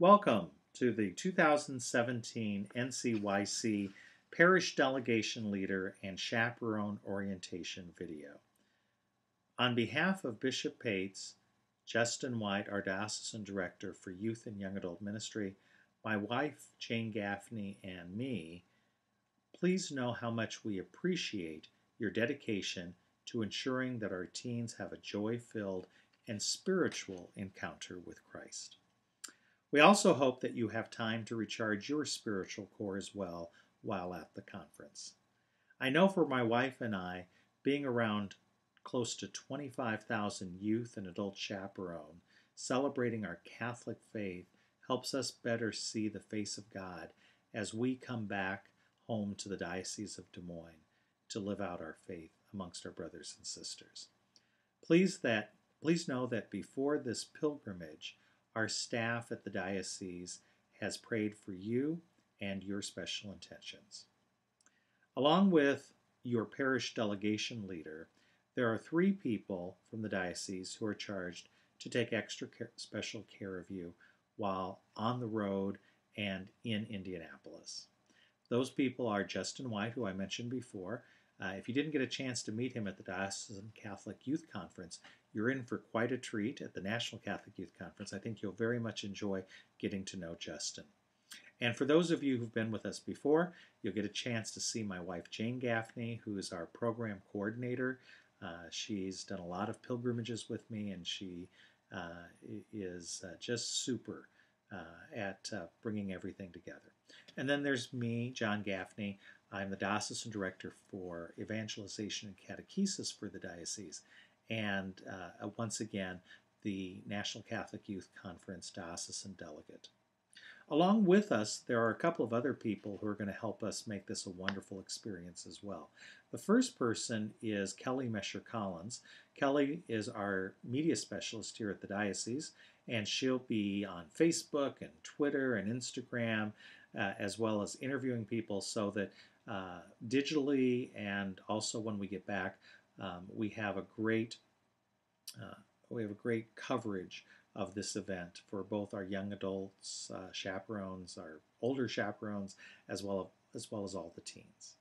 Welcome to the 2017 NCYC Parish Delegation Leader and Chaperone Orientation video. On behalf of Bishop Pates, Justin White, our Diocesan Director for Youth and Young Adult Ministry, my wife Jane Gaffney, and me, please know how much we appreciate your dedication to ensuring that our teens have a joy-filled and spiritual encounter with Christ. We also hope that you have time to recharge your spiritual core as well while at the conference. I know for my wife and I, being around close to 25,000 youth and adult chaperone celebrating our Catholic faith helps us better see the face of God as we come back home to the Diocese of Des Moines to live out our faith amongst our brothers and sisters. Please know that before this pilgrimage, our staff at the diocese has prayed for you and your special intentions. Along with your parish delegation leader, there are 3 people from the diocese who are charged to take special care of you while on the road and in Indianapolis. Those people are Justin White, who I mentioned before. If you didn't get a chance to meet him at the Diocesan Catholic Youth Conference, you're in for quite a treat at the National Catholic Youth Conference. I think you'll very much enjoy getting to know Justin. And for those of you who've been with us before, you'll get a chance to see my wife Jane Gaffney, who is our program coordinator. She's done a lot of pilgrimages with me, and she is just super at bringing everything together. And then there's me, John Gaffney. I'm the Diocesan Director for Evangelization and Catechesis for the diocese, and once again, the National Catholic Youth Conference Diocesan Delegate. Along with us, there are a couple of other people who are going to help us make this a wonderful experience as well. The first person is Kelly Mesher-Collins. Kelly is our media specialist here at the diocese, and she'll be on Facebook and Twitter and Instagram, as well as interviewing people, so that digitally and also when we get back, we have a great coverage of this event for both our young adults, chaperones, our older chaperones, as well as all the teens.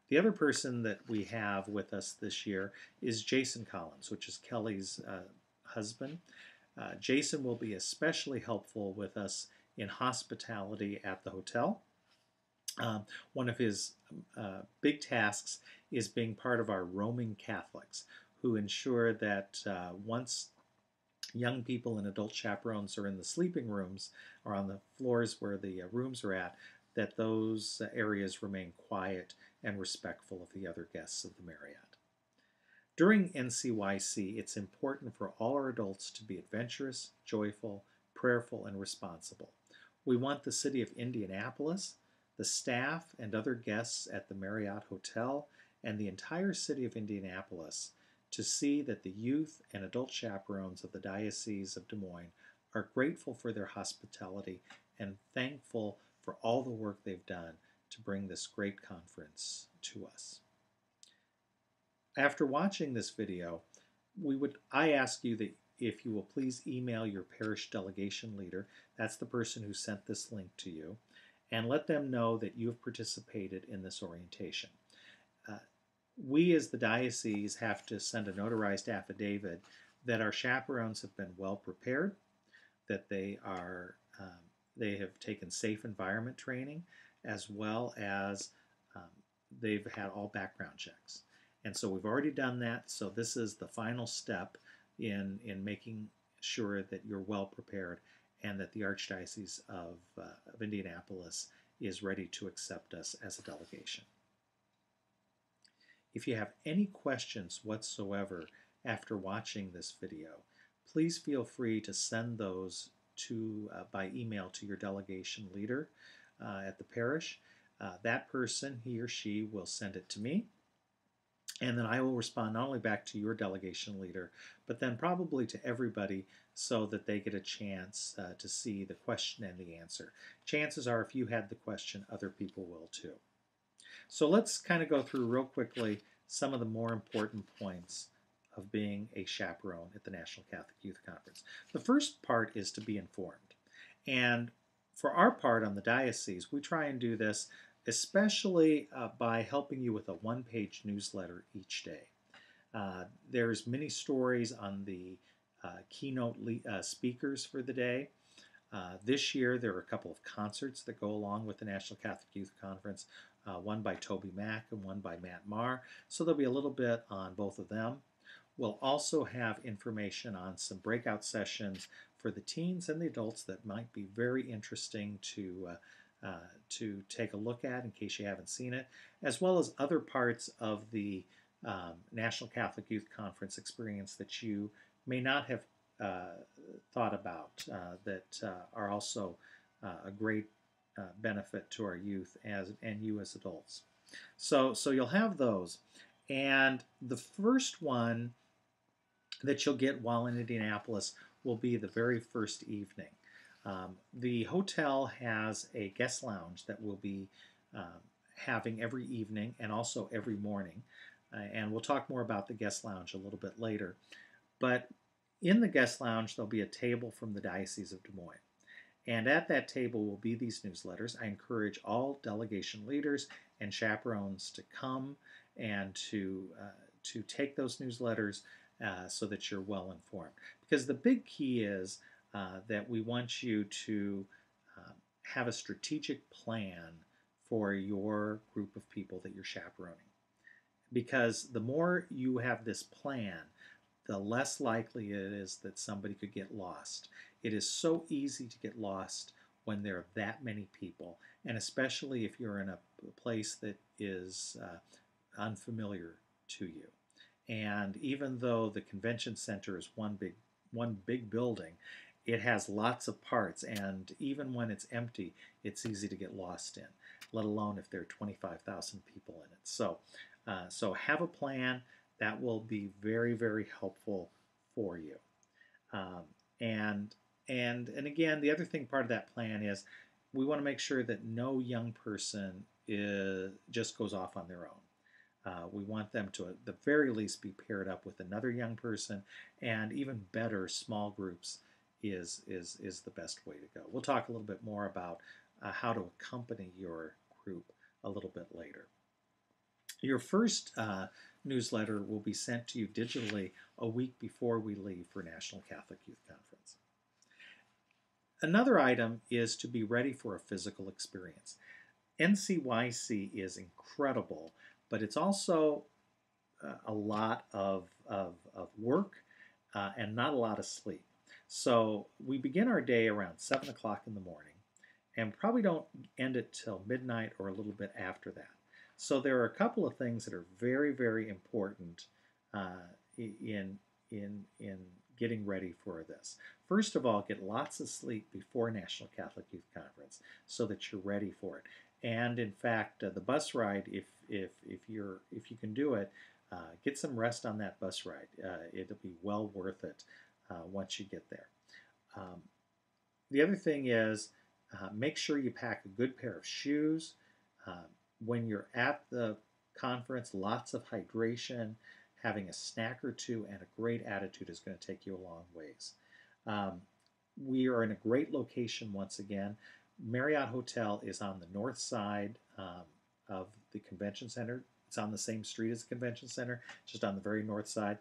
The other person that we have with us this year is Jason Collins, which is Kelly's husband. Jason will be especially helpful with us in hospitality at the hotel. One of his big tasks is being part of our roaming Catholics, who ensure that once young people and adult chaperones are in the sleeping rooms or on the floors where the rooms are at, that those areas remain quiet and respectful of the other guests of the Marriott. During NCYC, it's important for all our adults to be adventurous, joyful, prayerful, and responsible. We want the city of Indianapolis, the staff and other guests at the Marriott Hotel, and the entire city of Indianapolis to see that the youth and adult chaperones of the Diocese of Des Moines are grateful for their hospitality and thankful for all the work they've done to bring this great conference to us. After watching this video, I ask you that if you will please email your parish delegation leader, that's the person who sent this link to you, and let them know that you have participated in this orientation. We as the diocese have to send a notarized affidavit that our chaperones have been well prepared, that they have taken safe environment training, as well as they've had all background checks. And so we've already done that, so this is the final step in making sure that you're well prepared and that the Archdiocese of Indianapolis is ready to accept us as a delegation. If you have any questions whatsoever after watching this video, please feel free to send those by email to your delegation leader at the parish. That person, he or she, will send it to me, and then I will respond not only back to your delegation leader, but then probably to everybody so that they get a chance to see the question and the answer. Chances are if you had the question, other people will too. So let's kind of go through real quickly some of the more important points of being a chaperone at the National Catholic Youth Conference. The first part is to be informed. And for our part on the diocese, we try and do this especially by helping you with a one-page newsletter each day. There's many stories on the keynote speakers for the day. This year, there are a couple of concerts that go along with the National Catholic Youth Conference, one by Toby Mack and one by Matt Maher. So there'll be a little bit on both of them. We'll also have information on some breakout sessions for the teens and the adults that might be very interesting to take a look at in case you haven't seen it, as well as other parts of the National Catholic Youth Conference experience that you may not have thought about that are also a great benefit to our youth and you as adults. So you'll have those. And the first one that you'll get while in Indianapolis will be the very first evening. The hotel has a guest lounge that we'll be having every evening and also every morning. And we'll talk more about the guest lounge a little bit later. But in the guest lounge, there'll be a table from the Diocese of Des Moines. And at that table will be these newsletters. I encourage all delegation leaders and chaperones to come and to take those newsletters so that you're well informed. Because the big key is that we want you to have a strategic plan for your group of people that you're chaperoning. Because the more you have this plan, the less likely it is that somebody could get lost. It is so easy to get lost when there are that many people, and especially if you're in a place that is unfamiliar to you. And even though the convention center is one big building, it has lots of parts, and even when it's empty, it's easy to get lost in, let alone if there are 25,000 people in it. So have a plan. That will be very, very helpful for you. And again, the other thing, part of that plan is we want to make sure that no young person just goes off on their own. We want them to, at the very least, be paired up with another young person, and even better, small groups is the best way to go. We'll talk a little bit more about how to accompany your group a little bit later. Your first newsletter will be sent to you digitally a week before we leave for National Catholic Youth Conference. Another item is to be ready for a physical experience. NCYC is incredible, but it's also a lot of work and not a lot of sleep. So we begin our day around 7 o'clock in the morning and probably don't end it till midnight or a little bit after that. So there are a couple of things that are very, very important in getting ready for this. First of all, get lots of sleep before National Catholic Youth Conference so that you're ready for it. And in fact, the bus ride, if you can do it, get some rest on that bus ride. It'll be well worth it once you get there. The other thing is make sure you pack a good pair of shoes. When you're at the conference, lots of hydration, having a snack or two, and a great attitude is going to take you a long ways. We are in a great location once again. Marriott Hotel is on the north side of the convention center. It's on the same street as the convention center, just on the very north side.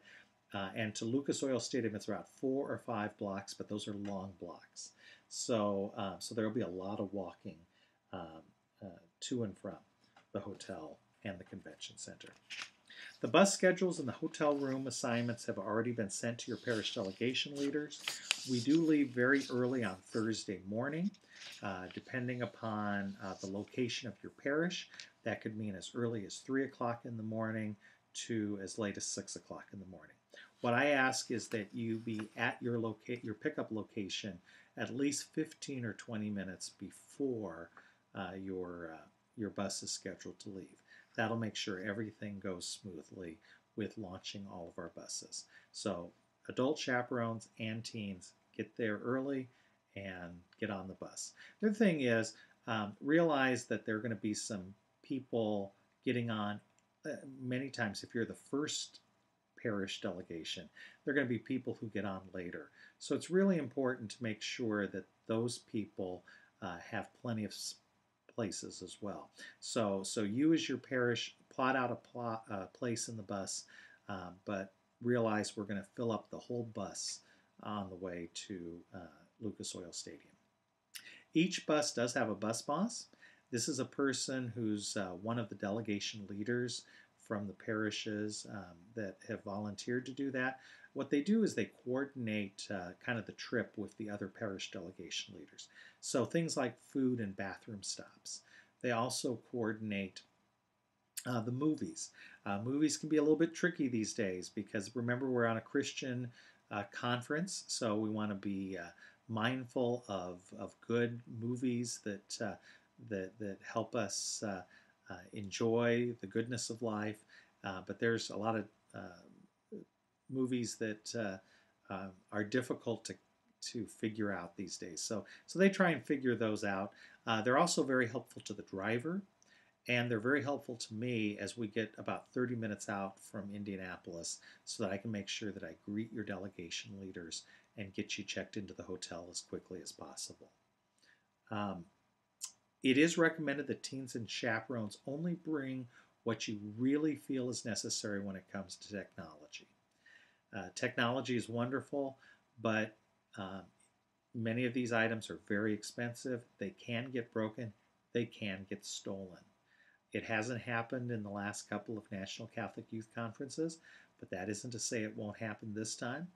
And to Lucas Oil Stadium, it's about 4 or 5 blocks, but those are long blocks. So there will be a lot of walking to and from the hotel and the convention center. The bus schedules and the hotel room assignments have already been sent to your parish delegation leaders. We do leave very early on Thursday morning, depending upon the location of your parish. That could mean as early as 3 o'clock in the morning to as late as 6 o'clock in the morning. What I ask is that you be at your pickup location at least 15 or 20 minutes before your bus is scheduled to leave. That'll make sure everything goes smoothly with launching all of our buses. So adult chaperones and teens, get there early and get on the bus. The other thing is realize that there are going to be some people getting on many times. If you're the first parish delegation. They're going to be people who get on later. So it's really important to make sure that those people have plenty of places as well. So you as your parish plot out a place in the bus, but realize we're going to fill up the whole bus on the way to Lucas Oil Stadium. Each bus does have a bus boss. This is a person who's one of the delegation leaders from the parishes that have volunteered to do that. What they do is they coordinate kind of the trip with the other parish delegation leaders. So things like food and bathroom stops. They also coordinate the movies. Movies can be a little bit tricky these days because remember we're on a Christian conference, so we want to be mindful of good movies that help us enjoy the goodness of life. But there's a lot of movies that are difficult to figure out these days. So they try and figure those out. They're also very helpful to the driver, and they're very helpful to me as we get about 30 minutes out from Indianapolis so that I can make sure that I greet your delegation leaders and get you checked into the hotel as quickly as possible. It is recommended that teens and chaperones only bring what you really feel is necessary when it comes to technology. Technology is wonderful, but many of these items are very expensive. They can get broken. They can get stolen. It hasn't happened in the last couple of National Catholic Youth Conferences, but that isn't to say it won't happen this time,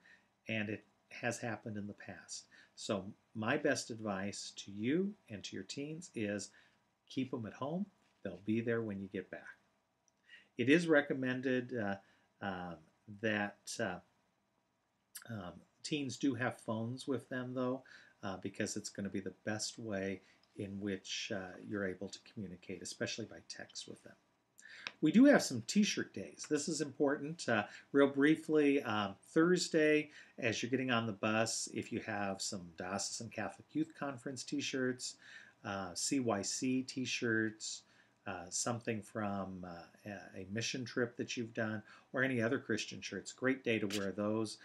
and it has happened in the past. So my best advice to you and to your teens is keep them at home. They'll be there when you get back. It is recommended that teens do have phones with them, though, because it's going to be the best way in which you're able to communicate, especially by text with them. We do have some t-shirt days. This is important. Real briefly, Thursday, as you're getting on the bus, if you have some Diocesan Catholic Youth Conference t-shirts, NCYC t-shirts, something from a mission trip that you've done, or any other Christian shirts, great day to wear those.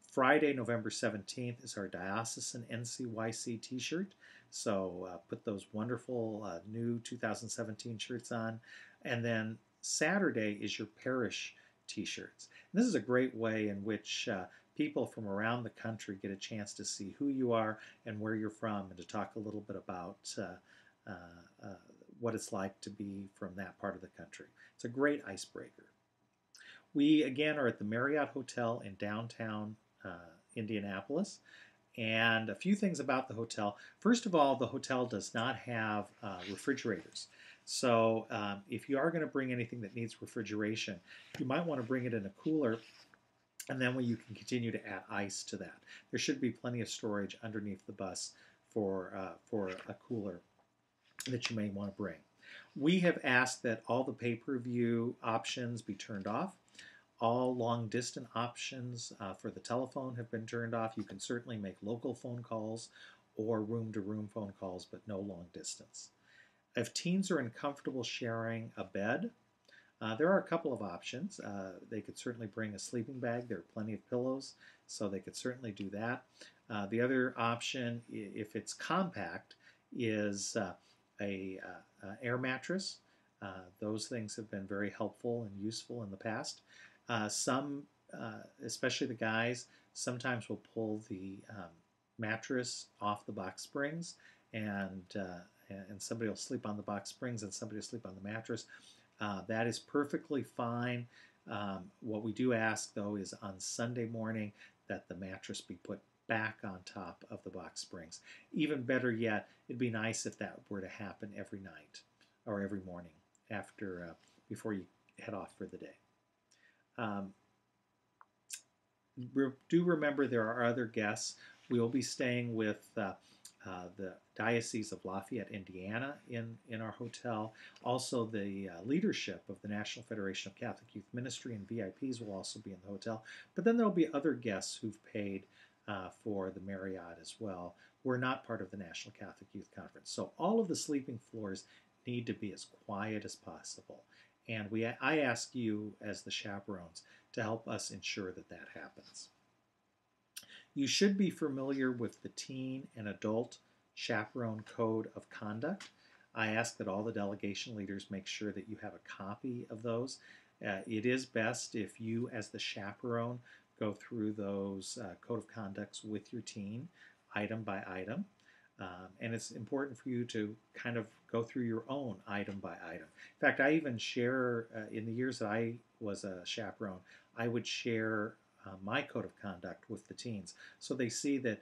Friday, November 17th is our Diocesan NCYC t-shirt. So put those wonderful new 2017 shirts on. And then Saturday is your parish t-shirts. And this is a great way in which people from around the country get a chance to see who you are and where you're from, and to talk a little bit about what it's like to be from that part of the country. It's a great icebreaker. We, again, are at the Marriott Hotel in downtown Indianapolis. And a few things about the hotel. First of all, the hotel does not have refrigerators. So if you are going to bring anything that needs refrigeration, you might want to bring it in a cooler, and then you can continue to add ice to that. There should be plenty of storage underneath the bus for a cooler that you may want to bring. We have asked that all the pay-per-view options be turned off. All long-distance options for the telephone have been turned off. You can certainly make local phone calls or room-to-room phone calls, but no long distance. If teens are uncomfortable sharing a bed, there are a couple of options. They could certainly bring a sleeping bag. There are plenty of pillows, so they could certainly do that. The other option, if it's compact, is a air mattress. Those things have been very helpful and useful in the past. Some, especially the guys, sometimes will pull the mattress off the box springs, and somebody will sleep on the box springs and somebody will sleep on the mattress. That is perfectly fine. What we do ask, though, is on Sunday morning that the mattress be put back on top of the box springs. Even better yet, it'd be nice if that were to happen every night or every morning after before you head off for the day. Do remember there are other guests. We will be staying with the Diocese of Lafayette, Indiana in our hotel. Also, the leadership of the National Federation of Catholic Youth Ministry and VIPs will also be in the hotel. But then there will be other guests who've paid for the Marriott as well. We're not part of the National Catholic Youth Conference. So all of the sleeping floors need to be as quiet as possible. I ask you as the chaperones to help us ensure that that happens. You should be familiar with the teen and adult chaperone code of conduct. I ask that all the delegation leaders make sure that you have a copy of those. It is best if you, as the chaperone, go through those code of conducts with your teen, item by item. And it's important for you to kind of go through your own item by item. In fact, I even share, in the years that I was a chaperone, I would share my code of conduct with the teens so they see that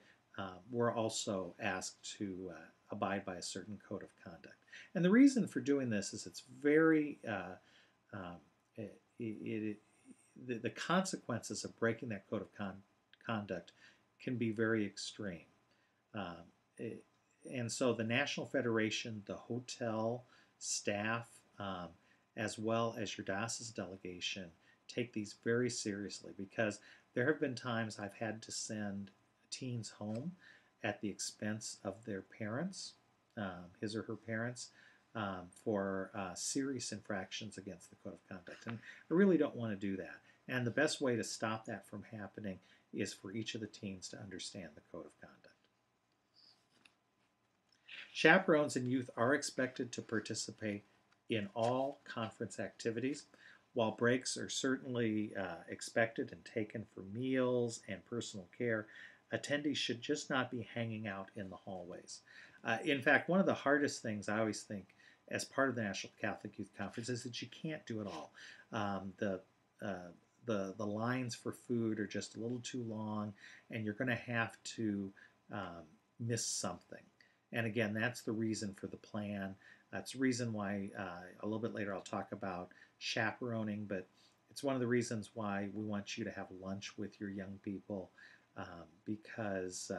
we're also asked to abide by a certain code of conduct. And the reason for doing this is it's very, the consequences of breaking that code of conduct can be very extreme. And so the National Federation, the hotel staff, as well as your diocese delegation, take these very seriously, because there have been times I've had to send teens home at the expense of their parents, his or her parents, for serious infractions against the code of conduct. And I really don't want to do that. And the best way to stop that from happening is for each of the teens to understand the code of conduct. Chaperones and youth are expected to participate in all conference activities. While breaks are certainly expected and taken for meals and personal care, attendees should just not be hanging out in the hallways. In fact, one of the hardest things I always think as part of the National Catholic Youth Conference is that you can't do it all. The lines for food are just a little too long, and you're going to have to miss something. And again, that's the reason for the plan. That's the reason why a little bit later I'll talk about chaperoning, but it's one of the reasons why we want you to have lunch with your young people, because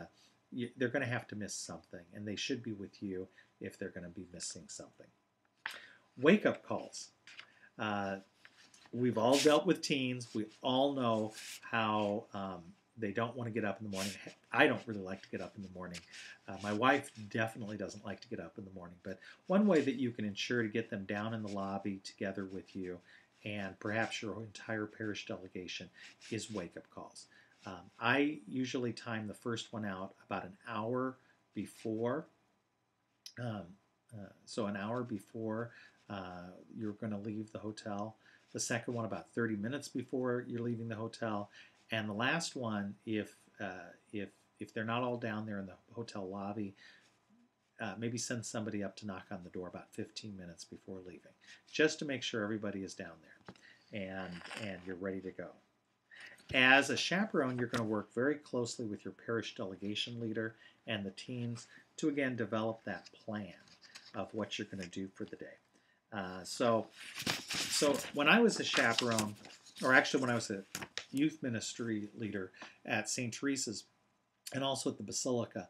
they're going to have to miss something, and they should be with you if they're going to be missing something. Wake-up calls. We've all dealt with teens. We all know how they don't want to get up in the morning. I don't really like to get up in the morning. My wife definitely doesn't like to get up in the morning. But one way that you can ensure to get them down in the lobby together with you, and perhaps your entire parish delegation, is wake-up calls. I usually time the first one out about an hour before. So an hour before you're going to leave the hotel. The second one about 30 minutes before you're leaving the hotel. And the last one, if they're not all down there in the hotel lobby, maybe send somebody up to knock on the door about 15 minutes before leaving, just to make sure everybody is down there and you're ready to go. As a chaperone, you're going to work very closely with your parish delegation leader and the teens to, again, develop that plan of what you're going to do for the day. So when I was a chaperone, or actually when I was a youth ministry leader at St. Teresa's and also at the Basilica,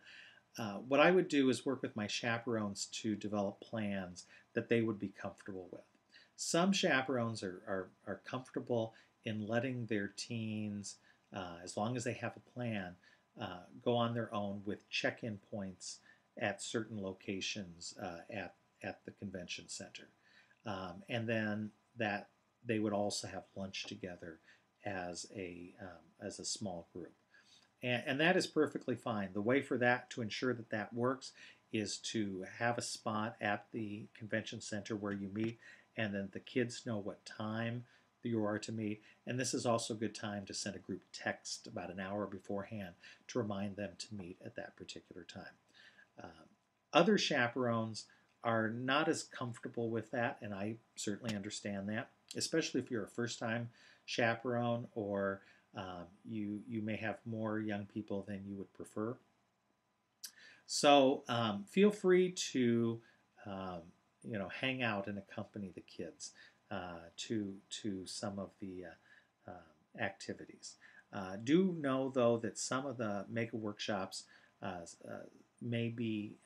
what I would do is work with my chaperones to develop plans that they would be comfortable with. Some chaperones are comfortable in letting their teens, as long as they have a plan, go on their own with check-in points at certain locations at the convention center. And then that they would also have lunch together as a small group. And that is perfectly fine. The way for that, to ensure that that works, is to have a spot at the convention center where you meet, and then the kids know what time you are to meet. And this is also a good time to send a group text about an hour beforehand to remind them to meet at that particular time. Other chaperones are not as comfortable with that, and I certainly understand that, especially if you're a first-time chaperone, or you may have more young people than you would prefer. So feel free to hang out and accompany the kids to some of the activities. Do know, though, that some of the mega workshops may be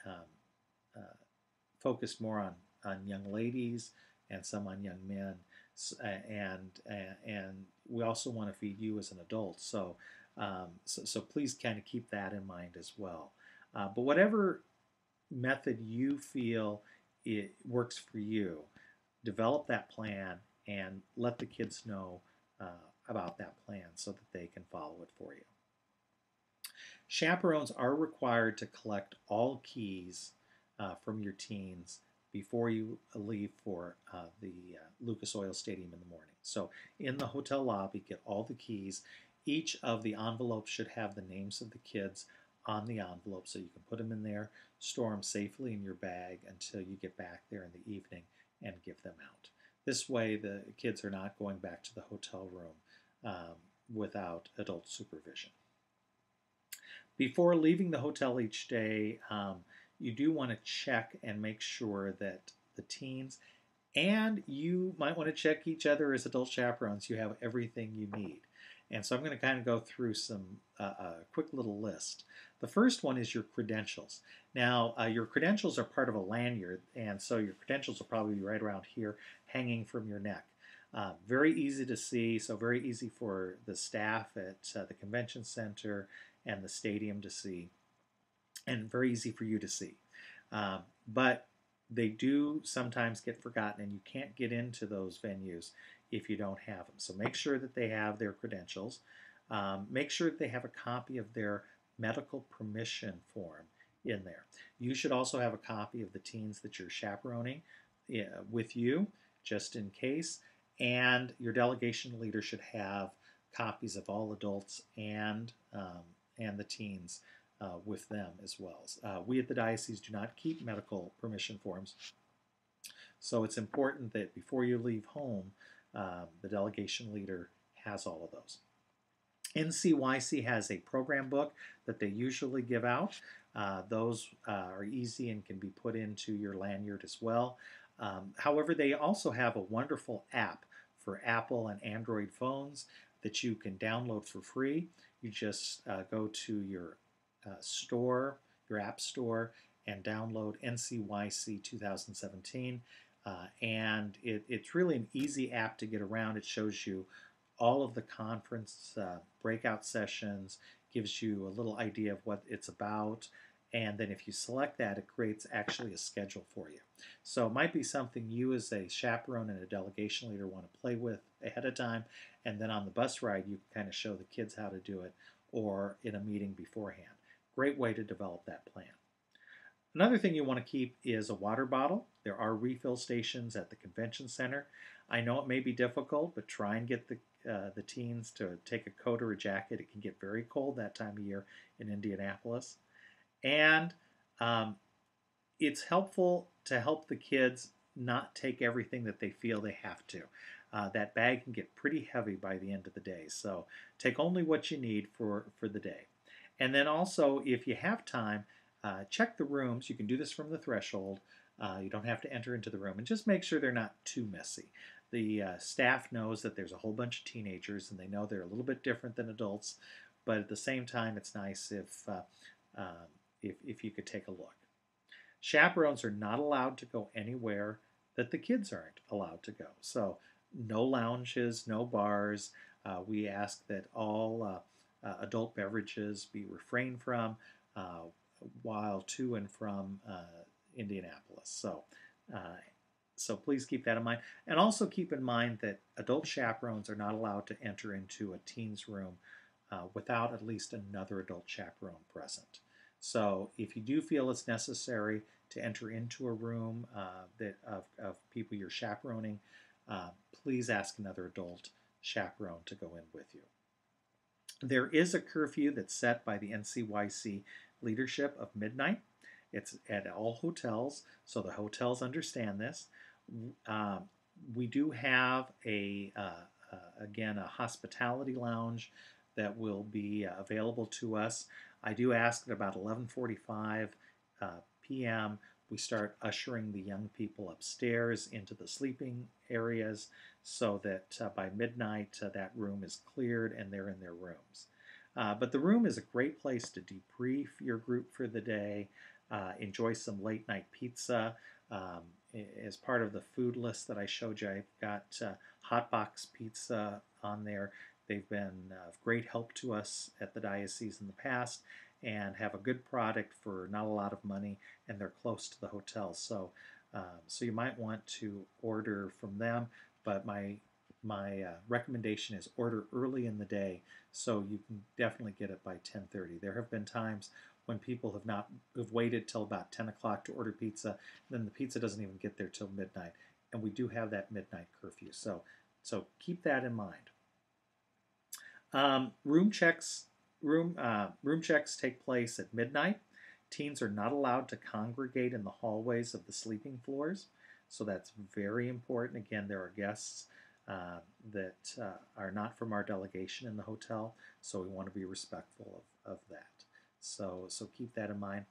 focused more on young ladies and some on young men, and we also want to feed you as an adult. So please kind of keep that in mind as well. But whatever method you feel it works for you, develop that plan and let the kids know about that plan so that they can follow it for you. Chaperones are required to collect all keys from your teens before you leave for the Lucas Oil Stadium in the morning. So in the hotel lobby, get all the keys. Each of the envelopes should have the names of the kids on the envelope so you can put them in there, store them safely in your bag until you get back there in the evening and give them out. This way the kids are not going back to the hotel room without adult supervision. Before leaving the hotel each day, you do want to check and make sure that the teens, and you might want to check each other as adult chaperones, you have everything you need. And so I'm going to kind of go through some quick little list. The first one is your credentials. Now, your credentials are part of a lanyard, and so your credentials will probably be right around here, hanging from your neck. Very easy to see, so very easy for the staff at the convention center and the stadium to see, and very easy for you to see. But they do sometimes get forgotten, and you can't get into those venues if you don't have them. So make sure that they have their credentials. Make sure that they have a copy of their medical permission form in there. You should also have a copy of the teens that you're chaperoning with you, just in case. And your delegation leader should have copies of all adults and the teens with them as well. We at the diocese do not keep medical permission forms, so it's important that before you leave home, the delegation leader has all of those. NCYC has a program book that they usually give out. Those are easy and can be put into your lanyard as well. However, they also have a wonderful app for Apple and Android phones that you can download for free. You just go to your store, your app store, and download NCYC 2017. And it's really an easy app to get around. It shows you all of the conference breakout sessions, gives you a little idea of what it's about, and then if you select that, it creates actually a schedule for you. So it might be something you as a chaperone and a delegation leader want to play with ahead of time, and then on the bus ride you can kind of show the kids how to do it, or in a meeting beforehand. Great way to develop that plan. Another thing you want to keep is a water bottle. There are refill stations at the convention center. I know it may be difficult, but try and get the teens to take a coat or a jacket. It can get very cold that time of year in Indianapolis. And it's helpful to help the kids not take everything that they feel they have to. That bag can get pretty heavy by the end of the day, so take only what you need for the day. And then also, if you have time, check the rooms. You can do this from the threshold. You don't have to enter into the room, and just make sure they're not too messy. The staff knows that there's a whole bunch of teenagers, and they know they're a little bit different than adults, but at the same time, it's nice if you could take a look. Chaperones are not allowed to go anywhere that the kids aren't allowed to go. So no lounges, no bars. We ask that all adult beverages be refrained from while to and from Indianapolis. So please keep that in mind. And also keep in mind that adult chaperones are not allowed to enter into a teen's room without at least another adult chaperone present. So if you do feel it's necessary to enter into a room of people you're chaperoning, please ask another adult chaperone to go in with you. There is a curfew that's set by the NCYC leadership of midnight. It's at all hotels, so the hotels understand this. We do have again, a hospitality lounge that will be available to us. I do ask at about 11:45 p.m. we start ushering the young people upstairs into the sleeping areas so that by midnight that room is cleared and they're in their rooms. But the room is a great place to debrief your group for the day, enjoy some late night pizza. As part of the food list that I showed you, I've got hot box pizza on there. They've been of great help to us at the diocese in the past and have a good product for not a lot of money, and they're close to the hotel. So you might want to order from them, but my recommendation is order early in the day so you can definitely get it by 10:30. There have been times when people have waited till about 10 o'clock to order pizza, and then the pizza doesn't even get there till midnight, and we do have that midnight curfew. So keep that in mind. Room checks take place at midnight. Teens are not allowed to congregate in the hallways of the sleeping floors, so that's very important. Again, there are guests that are not from our delegation in the hotel, so we want to be respectful of that. So keep that in mind.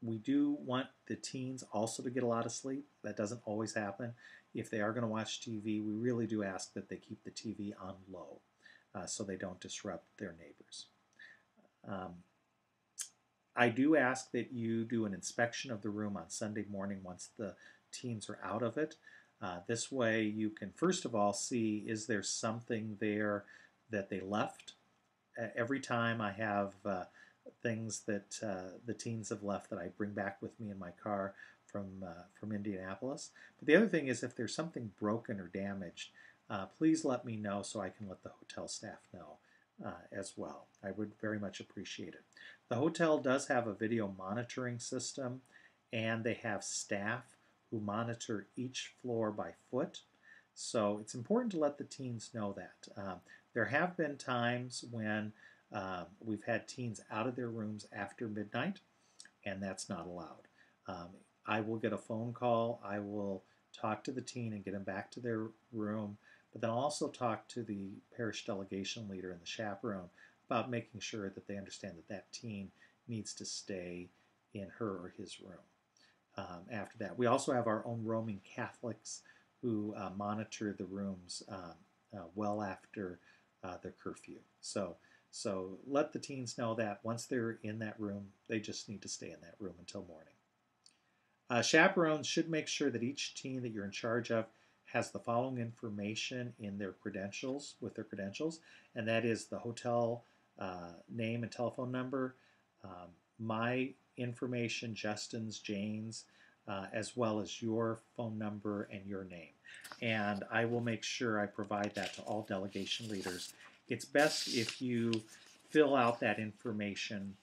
We do want the teens also to get a lot of sleep. That doesn't always happen. If they are going to watch TV, we really do ask that they keep the TV on low so they don't disrupt their neighbors. I do ask that you do an inspection of the room on Sunday morning once the teens are out of it. This way you can first of all see, is there something there that they left? Every time I have things that the teens have left that I bring back with me in my car from Indianapolis. But the other thing is, if there's something broken or damaged, please let me know so I can let the hotel staff know as well. I would very much appreciate it. The hotel does have a video monitoring system, and they have staff who monitor each floor by foot. So it's important to let the teens know that. There have been times when we've had teens out of their rooms after midnight, and that's not allowed. I will get a phone call. I will talk to the teen and get them back to their room, but then I'll also talk to the parish delegation leader and the chaperone about making sure that they understand that that teen needs to stay in her or his room. After that, we also have our own roaming Catholics who monitor the rooms well after the curfew. So let the teens know that once they're in that room, they just need to stay in that room until morning. Chaperones should make sure that each teen that you're in charge of has the following information in their credentials, and that is the hotel name and telephone number, my information, Justin's, Jane's, as well as your phone number and your name. And I will make sure I provide that to all delegation leaders. It's best if you fill out that information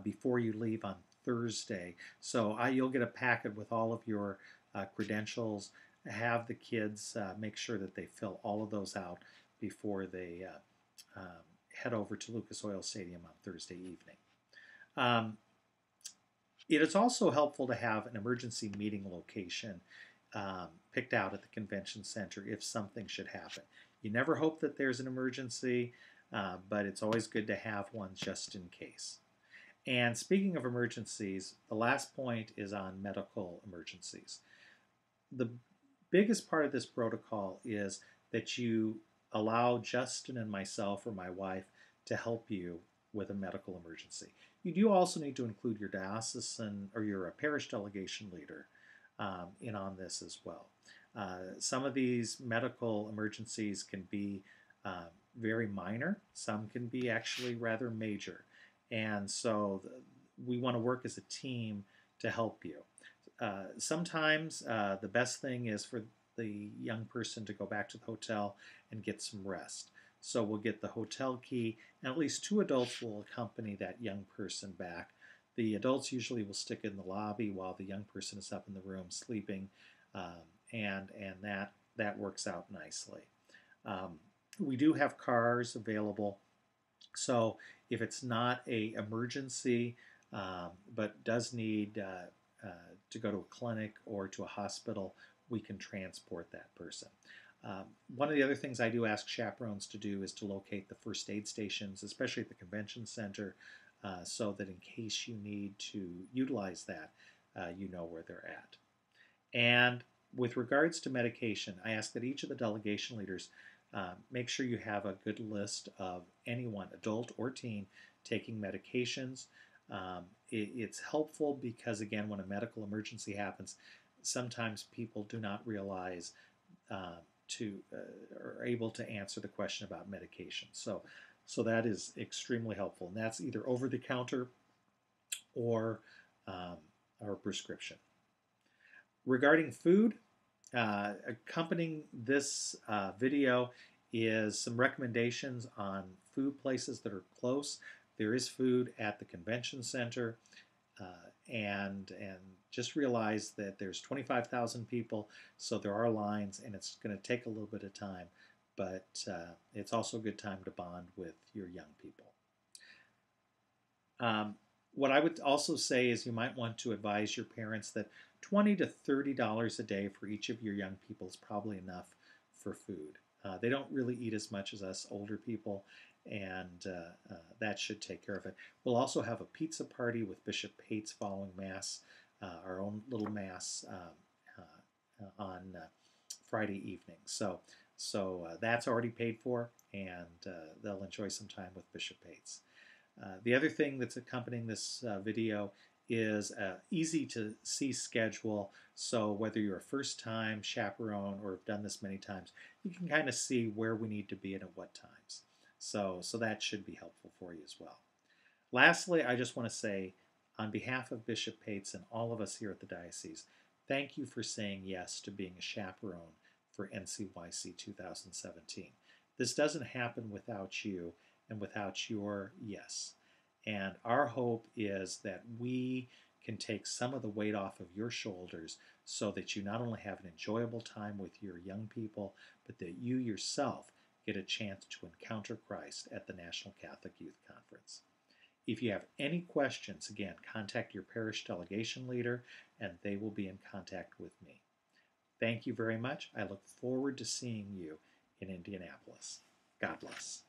before you leave on Thursday. So you'll get a packet with all of your credentials. Have the kids make sure that they fill all of those out before they head over to Lucas Oil Stadium on Thursday evening. It is also helpful to have an emergency meeting location picked out at the convention center if something should happen. You never hope that there's an emergency, but it's always good to have one just in case. And speaking of emergencies, the last point is on medical emergencies. The biggest part of this protocol is that you allow Justin and myself or my wife to help you with a medical emergency. You do also need to include your diocesan or your parish delegation leader in on this as well. Some of these medical emergencies can be very minor. Some can be actually rather major. And so we want to work as a team to help you. Sometimes the best thing is for the young person to go back to the hotel and get some rest. So we'll get the hotel key, and at least 2 adults will accompany that young person back. The adults usually will stick in the lobby while the young person is up in the room sleeping, and that works out nicely. We do have cars available, so if it's not an emergency but does need to go to a clinic or to a hospital, we can transport that person. One of the other things I do ask chaperones to do is to locate the first aid stations, especially at the convention center, so that in case you need to utilize that, you know where they're at. And with regards to medication, I ask that each of the delegation leaders make sure you have a good list of anyone, adult or teen, taking medications. It's helpful because, again, when a medical emergency happens, sometimes people do not realize are able to answer the question about medication. So that is extremely helpful, and that's either over the counter or prescription. Regarding food, Accompanying this video is some recommendations on food places that are close. There is food at the convention center, and just realize that there's 25,000 people, so there are lines, and it's going to take a little bit of time, but it's also a good time to bond with your young people. What I would also say is you might want to advise your parents that $20 to $30 a day for each of your young people is probably enough for food. They don't really eat as much as us older people, and that should take care of it. We'll also have a pizza party with Bishop Pates following Mass, our own little Mass on Friday evening. So that's already paid for, and they'll enjoy some time with Bishop Pates. The other thing that's accompanying this video is an easy to see schedule, so whether you're a first time chaperone or have done this many times, you can kind of see where we need to be and at what times. So that should be helpful for you as well. Lastly, I just want to say, on behalf of Bishop Pates and all of us here at the diocese, thank you for saying yes to being a chaperone for NCYC 2017. This doesn't happen without you and without your yes. And our hope is that we can take some of the weight off of your shoulders so that you not only have an enjoyable time with your young people, but that you yourself get a chance to encounter Christ at the National Catholic Youth Conference. If you have any questions, again, contact your parish delegation leader and they will be in contact with me. Thank you very much. I look forward to seeing you in Indianapolis. God bless.